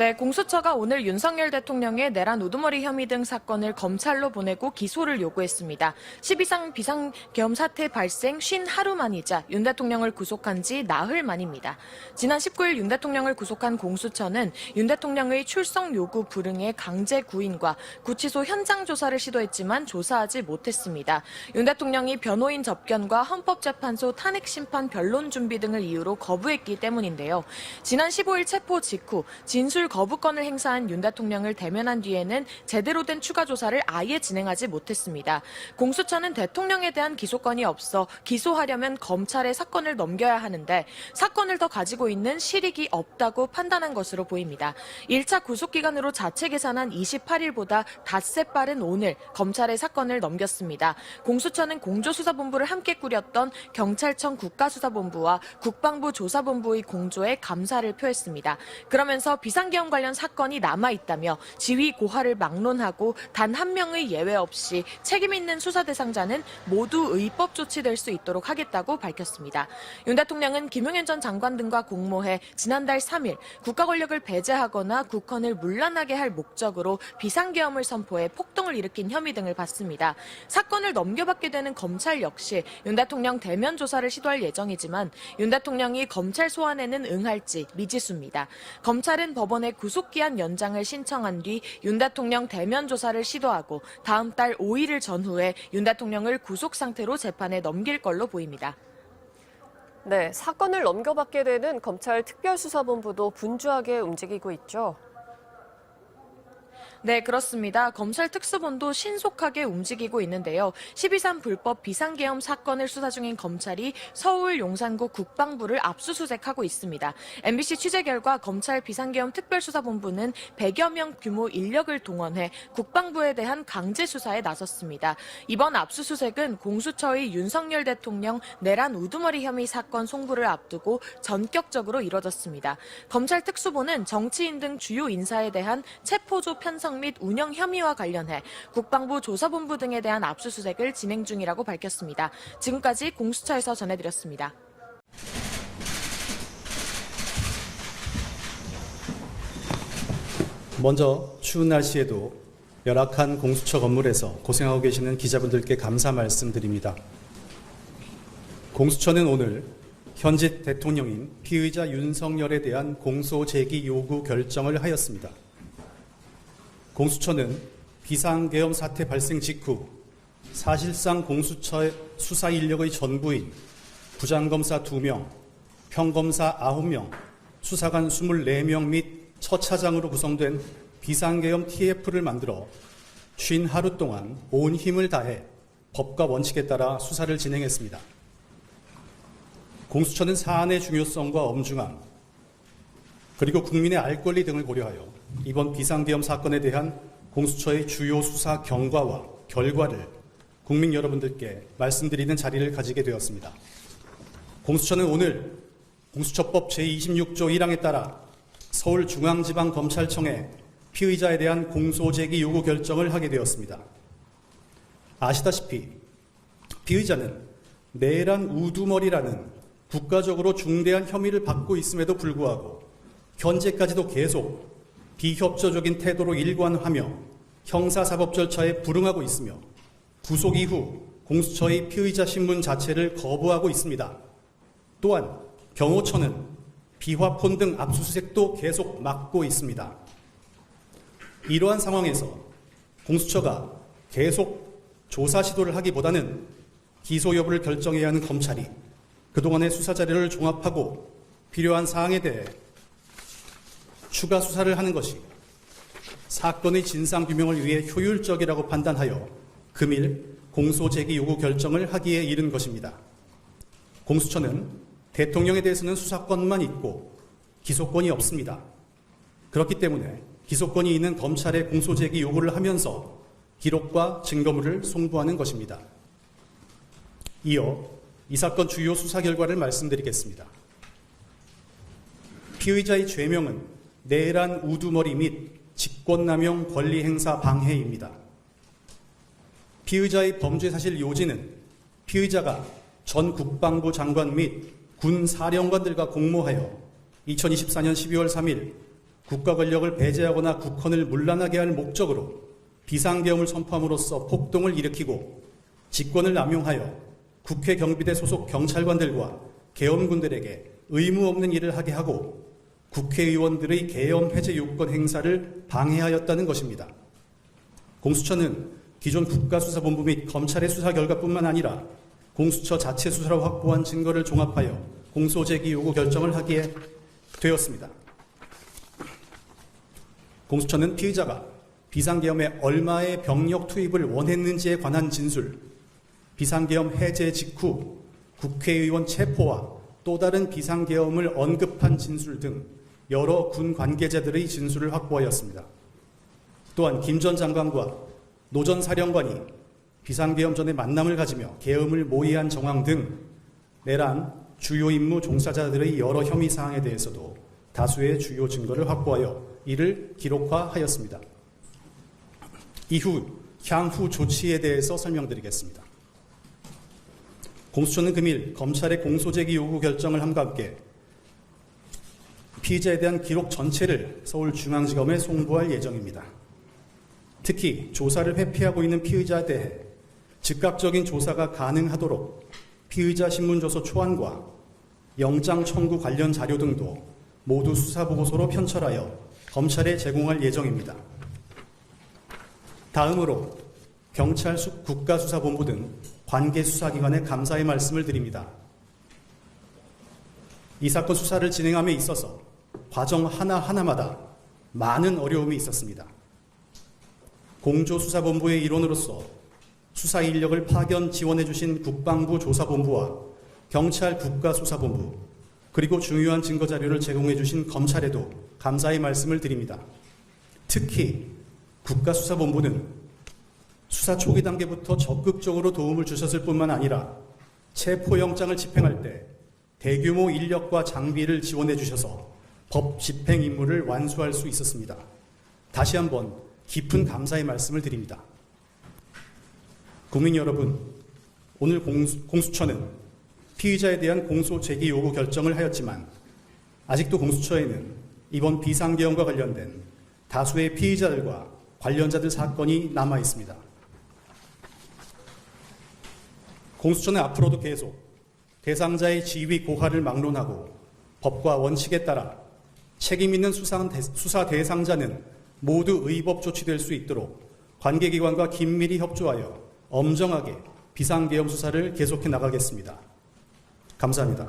네, 공수처가 오늘 윤석열 대통령의 내란 우두머리 혐의 등 사건을 검찰로 보내고 기소를 요구했습니다. 12상 비상계엄 사태 발생 50하루 만이자 윤 대통령을 구속한 지 나흘 만입니다. 지난 19일 윤 대통령을 구속한 공수처는 윤 대통령의 출석 요구 불응의 강제 구인과 구치소 현장 조사를 시도했지만 조사하지 못했습니다. 윤 대통령이 변호인 접견과 헌법재판소 탄핵심판 변론 준비 등을 이유로 거부했기 때문인데요. 지난 15일 체포 직후 진술 거부권을 행사한 윤 대통령을 대면한 뒤에는 제대로 된 추가 조사를 아예 진행하지 못했습니다. 공수처는 대통령에 대한 기소권이 없어 기소하려면 검찰에 사건을 넘겨야 하는데 사건을 더 가지고 있는 실익이 없다고 판단한 것으로 보입니다. 1차 구속기간으로 자체 계산한 28일보다 닷새 빠른 오늘 검찰에 사건을 넘겼습니다. 공수처는 공조수사본부를 함께 꾸렸던 경찰청 국가수사본부와 국방부 조사본부의 공조에 감사를 표했습니다. 그러면서 비상계엄 관련 사건이 남아있다며 지휘 고하를 막론하고 단 한 명의 예외 없이 책임 있는 수사 대상자는 모두 의법 조치될 수 있도록 하겠다고 밝혔습니다. 윤 대통령은 김용현 전 장관 등과 공모해 지난달 3일 국가 권력을 배제하거나 국헌을 문란하게 할 목적으로 비상계엄을 선포해 폭동을 일으킨 혐의 등을 받습니다. 사건을 넘겨받게 되는 검찰 역시 윤 대통령 대면 조사를 시도할 예정이지만 윤 대통령이 검찰 소환에는 응할지 미지수입니다. 검찰은 법원에 구속기한 연장을 신청한 뒤 윤 대통령 대면 조사를 시도하고 다음 달 5일을 전후해 윤 대통령을 구속 상태로 재판에 넘길 걸로 보입니다. 네, 사건을 넘겨받게 되는 검찰 특별수사본부도 분주하게 움직이고 있죠. 네, 그렇습니다. 검찰 특수본도 신속하게 움직이고 있는데요. 12.3 불법 비상계엄 사건을 수사 중인 검찰이 서울 용산구 국방부를 압수수색하고 있습니다. MBC 취재 결과 검찰 비상계엄 특별수사본부는 100여 명 규모 인력을 동원해 국방부에 대한 강제 수사에 나섰습니다. 이번 압수수색은 공수처의 윤석열 대통령 내란 우두머리 혐의 사건 송부를 앞두고 전격적으로 이뤄졌습니다. 검찰 특수본은 정치인 등 주요 인사에 대한 체포조 편성 및 운영 혐의와 관련해 국방부 조사본부 등에 대한 압수수색을 진행 중이라고 밝혔습니다. 지금까지 공수처에서 전해드렸습니다. 먼저 추운 날씨에도 열악한 공수처 건물에서 고생하고 계시는 기자분들께 감사 말씀드립니다. 공수처는 오늘 현직 대통령인 피의자 윤석열에 대한 공소 제기 요구 결정을 하였습니다. 공수처는 비상계엄 사태 발생 직후 사실상 공수처의 수사 인력의 전부인 부장검사 2명, 평검사 9명, 수사관 24명 및 처차장으로 구성된 비상계엄 TF를 만들어 50하루 동안 온 힘을 다해 법과 원칙에 따라 수사를 진행했습니다. 공수처는 사안의 중요성과 엄중함, 그리고 국민의 알 권리 등을 고려하여 이번 비상계엄 사건에 대한 공수처의 주요 수사 경과와 결과를 국민 여러분들께 말씀드리는 자리를 가지게 되었습니다. 공수처는 오늘 공수처법 제26조 1항에 따라 서울중앙지방검찰청에 피의자에 대한 공소제기 요구 결정을 하게 되었습니다. 아시다시피 피의자는 내란 우두머리라는 국가적으로 중대한 혐의를 받고 있음에도 불구하고 현재까지도 계속 비협조적인 태도로 일관하며 형사사법 절차에 불응하고 있으며 구속 이후 공수처의 피의자 신문 자체를 거부하고 있습니다. 또한 경호처는 비화폰 등 압수수색도 계속 막고 있습니다. 이러한 상황에서 공수처가 계속 조사 시도를 하기보다는 기소 여부를 결정해야 하는 검찰이 그동안의 수사 자료를 종합하고 필요한 사항에 대해 추가 수사를 하는 것이 사건의 진상규명을 위해 효율적이라고 판단하여 금일 공소제기 요구 결정을 하기에 이른 것입니다. 공수처는 대통령에 대해서는 수사권만 있고 기소권이 없습니다. 그렇기 때문에 기소권이 있는 검찰에 공소제기 요구를 하면서 기록과 증거물을 송부하는 것입니다. 이어 이 사건 주요 수사 결과를 말씀드리겠습니다. 피의자의 죄명은 내란 우두머리 및 직권남용 권리행사 방해입니다. 피의자의 범죄 사실 요지는 피의자가 전 국방부 장관 및 군 사령관들과 공모하여 2024년 12월 3일 국가 권력을 배제하거나 국헌을 문란하게 할 목적으로 비상계엄을 선포함으로써 폭동을 일으키고 직권을 남용하여 국회 경비대 소속 경찰관들과 계엄군들에게 의무 없는 일을 하게 하고 국회의원들의 계엄 해제 요건 행사를 방해하였다는 것입니다. 공수처는 기존 국가수사본부 및 검찰의 수사 결과뿐만 아니라 공수처 자체 수사로 확보한 증거를 종합하여 공소제기 요구 결정을 하게 되었습니다. 공수처는 피의자가 비상계엄에 얼마의 병력 투입을 원했는지에 관한 진술, 비상계엄 해제 직후 국회의원 체포와 또 다른 비상계엄을 언급한 진술 등 여러 군 관계자들의 진술을 확보하였습니다. 또한 김 전 장관과 노 전 사령관이 비상계엄 전에 만남을 가지며 계엄을 모의한 정황 등 내란 주요 임무 종사자들의 여러 혐의 사항에 대해서도 다수의 주요 증거를 확보하여 이를 기록화하였습니다. 향후 조치에 대해서 설명드리겠습니다. 공수처는 금일 검찰의 공소제기 요구 결정을 함과 함께 피의자에 대한 기록 전체를 서울중앙지검에 송부할 예정입니다. 특히 조사를 회피하고 있는 피의자에 대해 즉각적인 조사가 가능하도록 피의자 신문조서 초안과 영장 청구 관련 자료 등도 모두 수사보고서로 편철하여 검찰에 제공할 예정입니다. 다음으로 경찰 국가수사본부 등 관계 수사기관에 감사의 말씀을 드립니다. 이 사건 수사를 진행함에 있어서 과정 하나하나마다 많은 어려움이 있었습니다. 공조수사본부의 일원으로서 수사 인력을 파견 지원해 주신 국방부 조사본부와 경찰 국가수사본부, 그리고 중요한 증거자료를 제공해 주신 검찰에도 감사의 말씀을 드립니다. 특히 국가수사본부는 수사 초기 단계부터 적극적으로 도움을 주셨을 뿐만 아니라 체포영장을 집행할 때 대규모 인력과 장비를 지원해 주셔서 법 집행 임무를 완수할 수 있었습니다. 다시 한번 깊은 감사의 말씀을 드립니다. 국민 여러분, 오늘 공수처는 피의자에 대한 공소 제기 요구 결정을 하였지만 아직도 공수처에는 이번 비상계엄과 관련된 다수의 피의자들과 관련자들 사건이 남아 있습니다. 공수처는 앞으로도 계속 대상자의 지위 고하를 막론하고 법과 원칙에 따라 책임 있는 수사 대상자는 모두 의법 조치될 수 있도록 관계기관과 긴밀히 협조하여 엄정하게 비상계엄 수사를 계속해 나가겠습니다. 감사합니다.